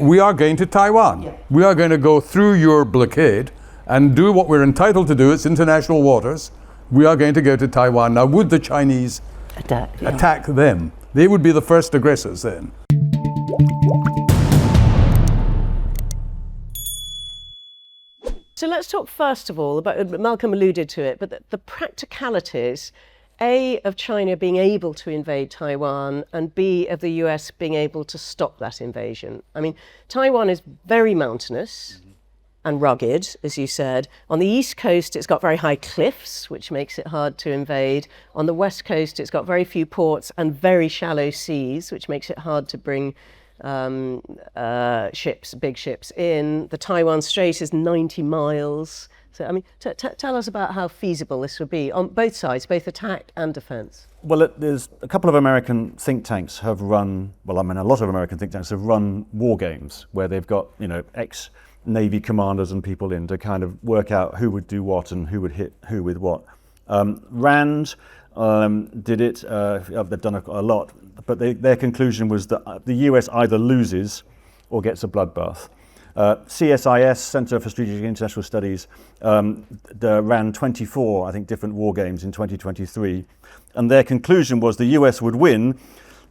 we are going to Taiwan. Yeah. We are going to go through your blockade and do what we're entitled to do. It's international waters. We are going to go to Taiwan. Now, would the Chinese attack them? They would be the first aggressors then. So let's talk first of all about, Malcolm alluded to it, but the practicalities, A, of China being able to invade Taiwan, and B, of the US being able to stop that invasion. I mean, Taiwan is very mountainous and rugged, as you said. On the east coast, it's got very high cliffs, which makes it hard to invade. On the west coast, it's got very few ports and very shallow seas, which makes it hard to bring big ships in. The Taiwan Strait is 90 miles. So, I mean, tell us about how feasible this would be on both sides, both attack and defence. Well, there's a couple of American think tanks have run, a lot of American think tanks have run war games where they've got, ex-Navy commanders and people in to kind of work out who would do what and who would hit who with what. RAND did it, they've done a lot, but their conclusion was that the US either loses or gets a bloodbath. CSIS, Center for Strategic International Studies, ran 24, I think, different war games in 2023. And their conclusion was the US would win,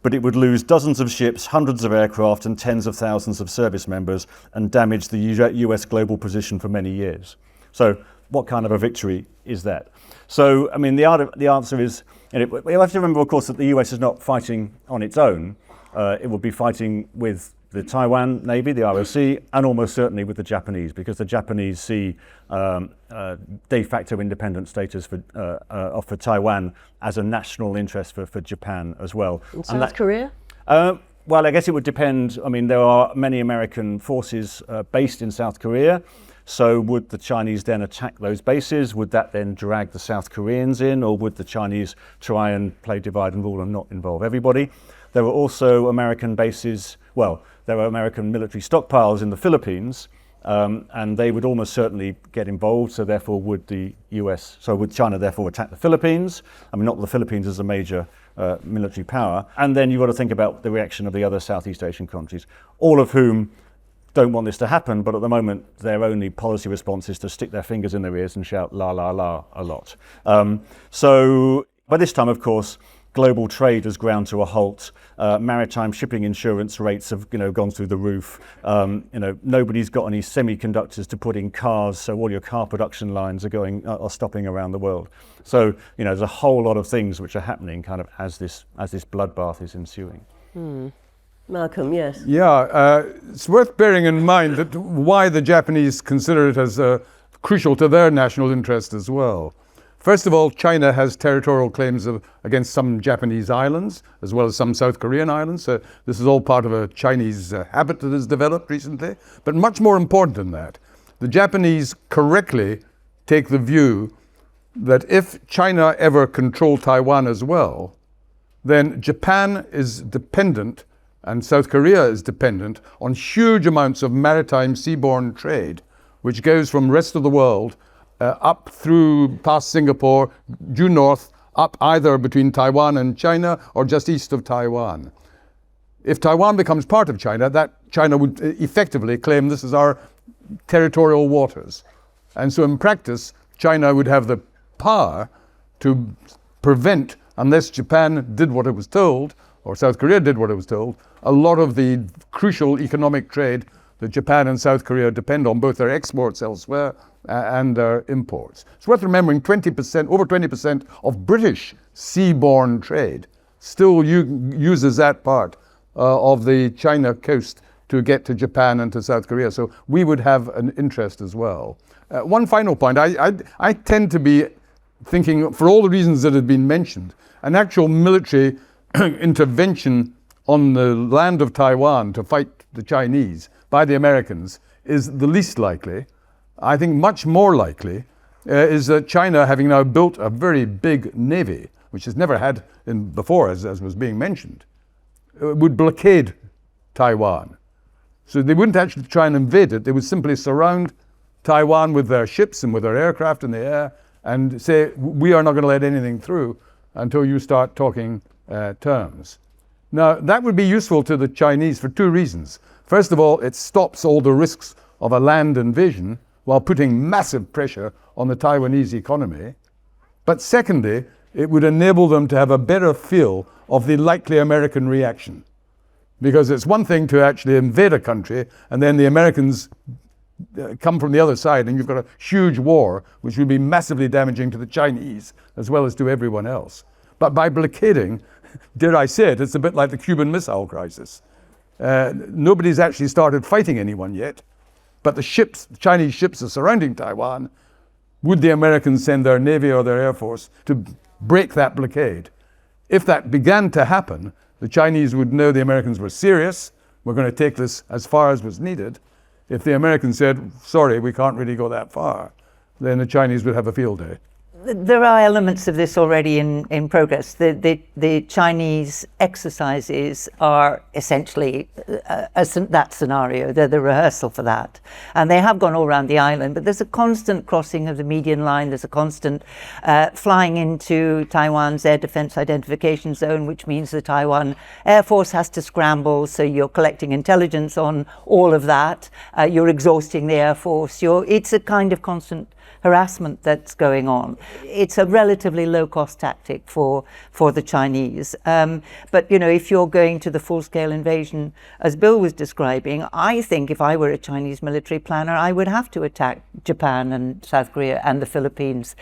but it would lose dozens of ships, hundreds of aircraft, and tens of thousands of service members, and damage the US global position for many years. So what kind of a victory is that? So, I mean, the answer is, we have to remember, of course, that the US is not fighting on its own. It will be fighting with the Taiwan Navy, the ROC, and almost certainly with the Japanese, because the Japanese see de facto independent status for Taiwan as a national interest for Japan as well. And South Korea? Well, I guess it would depend. I mean, there are many American forces based in South Korea. So would the Chinese then attack those bases? Would that then drag the South Koreans in, or would the Chinese try and play divide and rule and not involve everybody? There were also American bases, there were American military stockpiles in the Philippines, and they would almost certainly get involved, so therefore would would China therefore attack the Philippines? I mean, not that the Philippines is a major military power. And then you've got to think about the reaction of the other Southeast Asian countries, all of whom don't want this to happen, but at the moment their only policy response is to stick their fingers in their ears and shout la la la a lot. So by this time, of course, global trade has ground to a halt. Maritime shipping insurance rates have gone through the roof. Nobody's got any semiconductors to put in cars, so all your car production lines are stopping around the world. So there's a whole lot of things which are happening kind of as this bloodbath is ensuing. Malcolm, yes. Yeah, it's worth bearing in mind that why the Japanese consider it as crucial to their national interest as well. First of all, China has territorial claims against some Japanese islands, as well as some South Korean islands. So this is all part of a Chinese habit that has developed recently. But much more important than that, the Japanese correctly take the view that if China ever controlled Taiwan as well, then Japan is dependent and South Korea is dependent on huge amounts of maritime seaborne trade, which goes from the rest of the world up through past Singapore, due north, up either between Taiwan and China or just east of Taiwan. If Taiwan becomes part of China, that China would effectively claim this is our territorial waters. And so in practice, China would have the power to prevent, unless Japan did what it was told, or South Korea did what it was told, a lot of the crucial economic trade that Japan and South Korea depend on, both their exports elsewhere and their imports. It's worth remembering over 20% of British seaborne trade still uses that part of the China coast to get to Japan and to South Korea. So we would have an interest as well. One final point, I tend to be thinking, for all the reasons that have been mentioned, an actual military intervention on the land of Taiwan to fight the Chinese by the Americans is the least likely. I think much more likely is that China, having now built a very big navy, which has never had before, as was being mentioned, would blockade Taiwan. So they wouldn't actually try and invade it. They would simply surround Taiwan with their ships and with their aircraft in the air and say, we are not going to let anything through until you start talking terms. Now, that would be useful to the Chinese for two reasons. First of all, it stops all the risks of a land invasion while putting massive pressure on the Taiwanese economy. But secondly, it would enable them to have a better feel of the likely American reaction. Because it's one thing to actually invade a country and then the Americans come from the other side and you've got a huge war which would be massively damaging to the Chinese as well as to everyone else. But by blockading, dare I say it, it's a bit like the Cuban Missile Crisis. Nobody's actually started fighting anyone yet, but the Chinese ships are surrounding Taiwan. Would the Americans send their Navy or their Air Force to break that blockade? If that began to happen, the Chinese would know the Americans were serious, we're going to take this as far as was needed. If the Americans said, sorry, we can't really go that far, then the Chinese would have a field day. There are elements of this already in progress. The Chinese exercises are essentially that scenario. They're the rehearsal for that. And they have gone all around the island, but there's a constant crossing of the median line. There's a constant flying into Taiwan's air defense identification zone, which means the Taiwan Air Force has to scramble. So you're collecting intelligence on all of that. You're exhausting the Air Force. It's a kind of constant harassment that's going on. It's a relatively low-cost tactic for the Chinese. But, if you're going to the full-scale invasion, as Bill was describing, I think if I were a Chinese military planner, I would have to attack Japan and South Korea and the Philippines,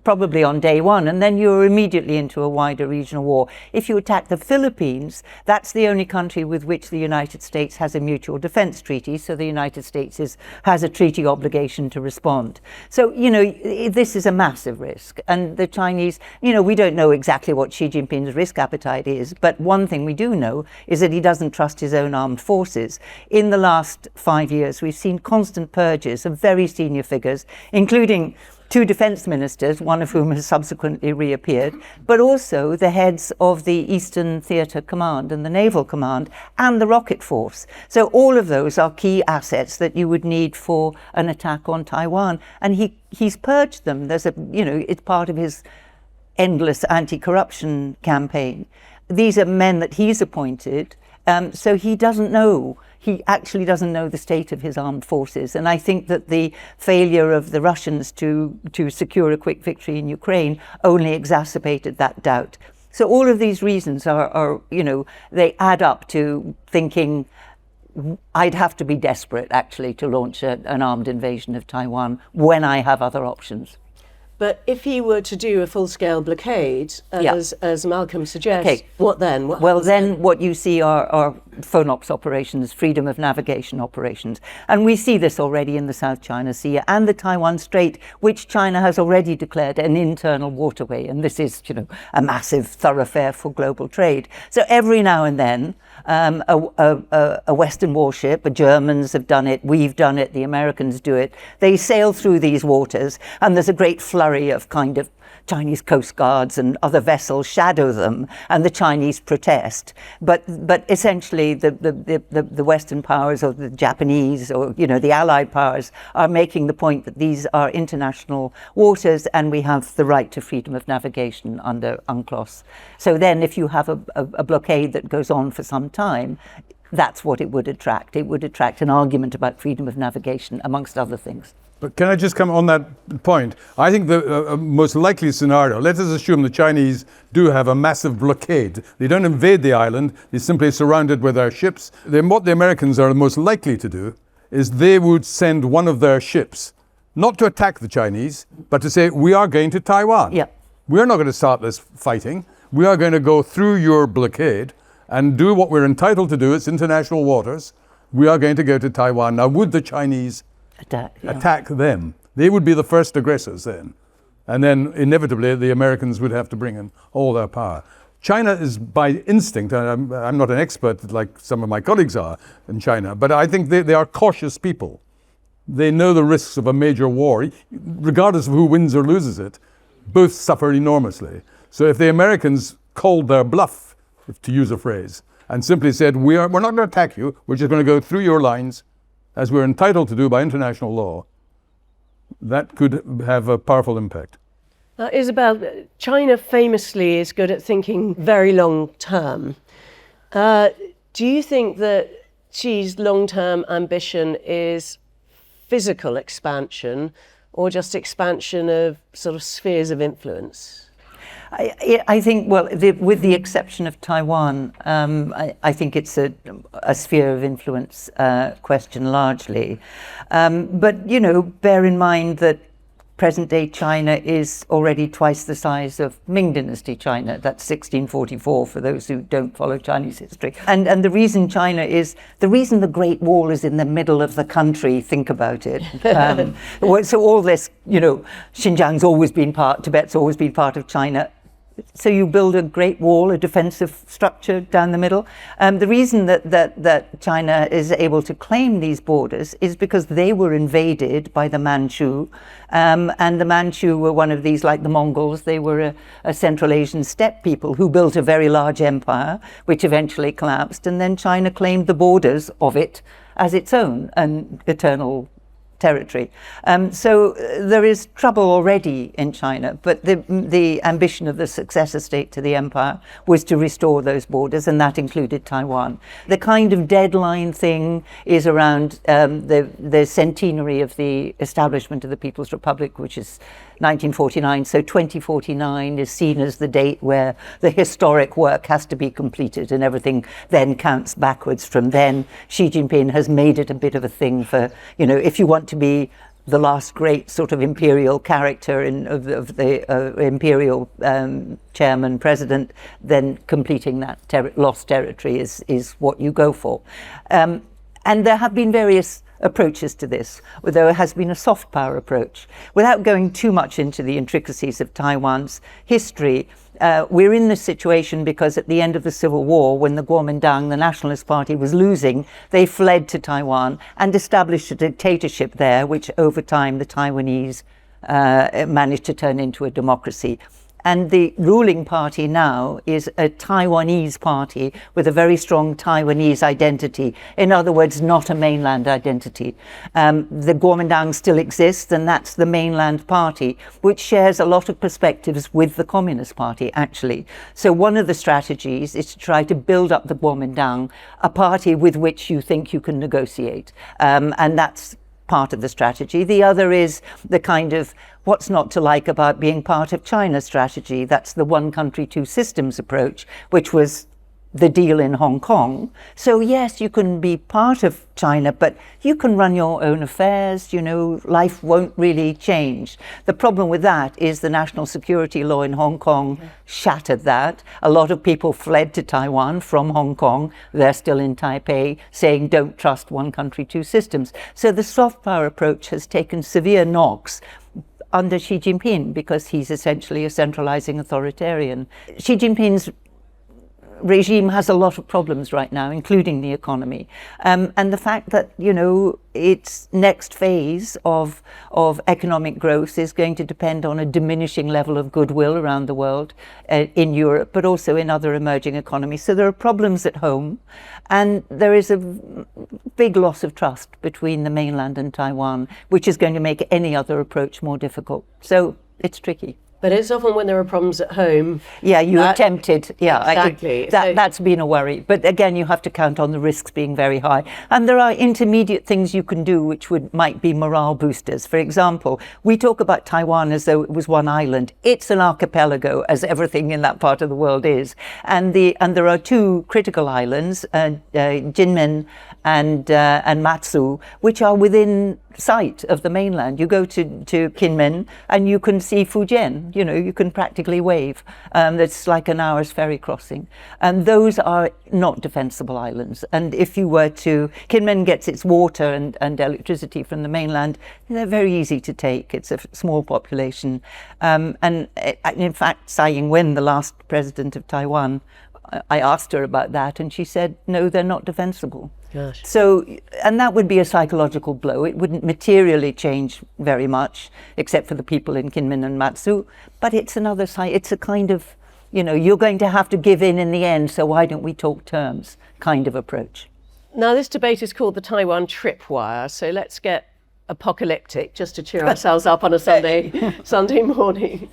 probably on day one, and then you're immediately into a wider regional war. If you attack the Philippines, that's the only country with which the United States has a mutual defense treaty, so the United States has a treaty obligation to respond. So, this is a massive risk. And the Chinese, we don't know exactly what Xi Jinping's risk appetite is, but one thing we do know is that he doesn't trust his own armed forces. In the last 5 years, we've seen constant purges of very senior figures, including 2 defense ministers, one of whom has subsequently reappeared, but also the heads of the Eastern Theatre Command and the Naval Command and the Rocket Force. So all of those are key assets that you would need for an attack on Taiwan. And he's purged them. It's part of his endless anti-corruption campaign. These are men that he's appointed. So he actually doesn't know the state of his armed forces. And I think that the failure of the Russians to secure a quick victory in Ukraine only exacerbated that doubt. So all of these reasons are they add up to thinking I'd have to be desperate actually to launch an armed invasion of Taiwan when I have other options. But if he were to do a full-scale blockade, as Malcolm suggests, what then? Then what you see are FONOPs operations, freedom of navigation operations. And we see this already in the South China Sea and the Taiwan Strait, which China has already declared an internal waterway. And this is, a massive thoroughfare for global trade. So every now and then, a Western warship, the Germans have done it, we've done it, the Americans do it. They sail through these waters and there's a great flurry of kind of Chinese coast guards and other vessels shadow them, and the Chinese protest. But essentially, the Western powers, or the Japanese, or the Allied powers, are making the point that these are international waters, and we have the right to freedom of navigation under UNCLOS. So then, if you have a blockade that goes on for some time, that's what it would attract. It would attract an argument about freedom of navigation, amongst other things. But can I just come on that point? I think the most likely scenario, let us assume the Chinese do have a massive blockade. They don't invade the island, they simply surround it with their ships. Then what the Americans are most likely to do is they would send one of their ships, not to attack the Chinese, but to say, we are going to Taiwan. Yeah. We're not going to start this fighting. We are going to go through your blockade and do what we're entitled to do. It's international waters. We are going to go to Taiwan. Now, would the Chinese attack them? They would be the first aggressors then. And then inevitably the Americans would have to bring in all their power. China is by instinct, and I'm not an expert like some of my colleagues are in China, but I think they are cautious people. They know the risks of a major war. Regardless of who wins or loses it, both suffer enormously. So if the Americans called their bluff, to use a phrase, and simply said, we're not going to attack you, we're just going to go through your lines, as we're entitled to do by international law, that could have a powerful impact. Isabel, China famously is good at thinking very long term. Do you think that Xi's long-term ambition is physical expansion or just expansion of sort of spheres of influence? I think, well, with the exception of Taiwan, I think it's a sphere of influence question largely. But, you know, bear in mind that present-day China is already twice the size of Ming Dynasty China. That's 1644 for those who don't follow Chinese history. And the reason the reason the Great Wall is in the middle of the country, think about it. So all this, you know, Xinjiang's always been Tibet's always been part of China. So you build a great wall, a defensive structure down the middle. The reason that China is able to claim these borders is because they were invaded by the Manchu. And the Manchu were one of these, like the Mongols, they were a Central Asian steppe people who built a very large empire, which eventually collapsed. And then China claimed the borders of it as its own, an eternal territory. So there is trouble already in China, but the ambition of the successor state to the empire was to restore those borders, and that included Taiwan. The kind of deadline thing is around the centenary of the establishment of the People's Republic, which is 1949. So 2049 is seen as the date where the historic work has to be completed, and everything then counts backwards from then. Xi Jinping has made it a bit of a thing for, you know, if you want to be the last great sort of imperial character of the imperial chairman president, then completing that lost territory is what you go for. And there have been various approaches to this. There has been a soft power approach. Without going too much into the intricacies of Taiwan's history, we're in this situation because at the end of the Civil War, when the Kuomintang, the Nationalist Party, was losing, they fled to Taiwan and established a dictatorship there, which over time the Taiwanese managed to turn into a democracy. And the ruling party now is a Taiwanese party with a very strong Taiwanese identity. In other words, not a mainland identity. The Kuomintang still exists, and that's the mainland party, which shares a lot of perspectives with the Communist Party, actually. So one of the strategies is to try to build up the Kuomintang, a party with which you think you can negotiate. And that's part of the strategy. The other is the kind of what's not to like about being part of China's strategy. That's the one country, two systems approach, which was the deal in Hong Kong. So yes, you can be part of China, but you can run your own affairs, you know, life won't really change. The problem with that is the national security law in Hong Kong shattered that. A lot of people fled to Taiwan from Hong Kong. They're still in Taipei saying don't trust one country, two systems. So the soft power approach has taken severe knocks under Xi Jinping because he's essentially a centralizing authoritarian. Xi Jinping's regime has a lot of problems right now, including the economy. And the fact that, you know, its next phase of economic growth is going to depend on a diminishing level of goodwill around the world, in Europe, but also in other emerging economies. So there are problems at home, and there is a big loss of trust between the mainland and Taiwan, which is going to make any other approach more difficult. So it's tricky. But it's often when there are problems at home. Yeah, attempted. Yeah, exactly. That's been a worry. But again, you have to count on the risks being very high. And there are intermediate things you can do which might be morale boosters. For example, we talk about Taiwan as though it was one island. It's an archipelago, as everything in that part of the world is. And there are two critical islands, Kinmen and Matsu, which are within sight of the mainland. You go to Kinmen and you can see Fujian, you know, you can practically wave. It's like an hour's ferry crossing. And those are not defensible islands. And if you were to, Kinmen gets its water and electricity from the mainland, they're very easy to take. It's a small population. And in fact, Tsai Ing-wen, the last president of Taiwan, I asked her about that and she said, no, they're not defensible. Gosh. So, and that would be a psychological blow. It wouldn't materially change very much, except for the people in Kinmen and Matsu. But it's another side. It's a kind of, you know, you're going to have to give in the end, so why don't we talk terms kind of approach. Now, this debate is called the Taiwan tripwire. So let's get apocalyptic just to cheer ourselves up on a Sunday morning.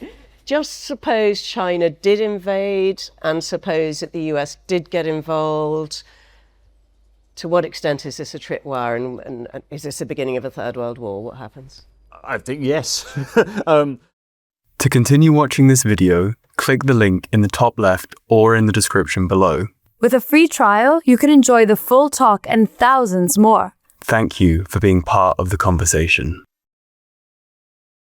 Just suppose China did invade and suppose that the US did get involved. To what extent is this a tripwire, and is this the beginning of a third world war? What happens? I think yes. To continue watching this video, click the link in the top left or in the description below. With a free trial, you can enjoy the full talk and thousands more. Thank you for being part of the conversation.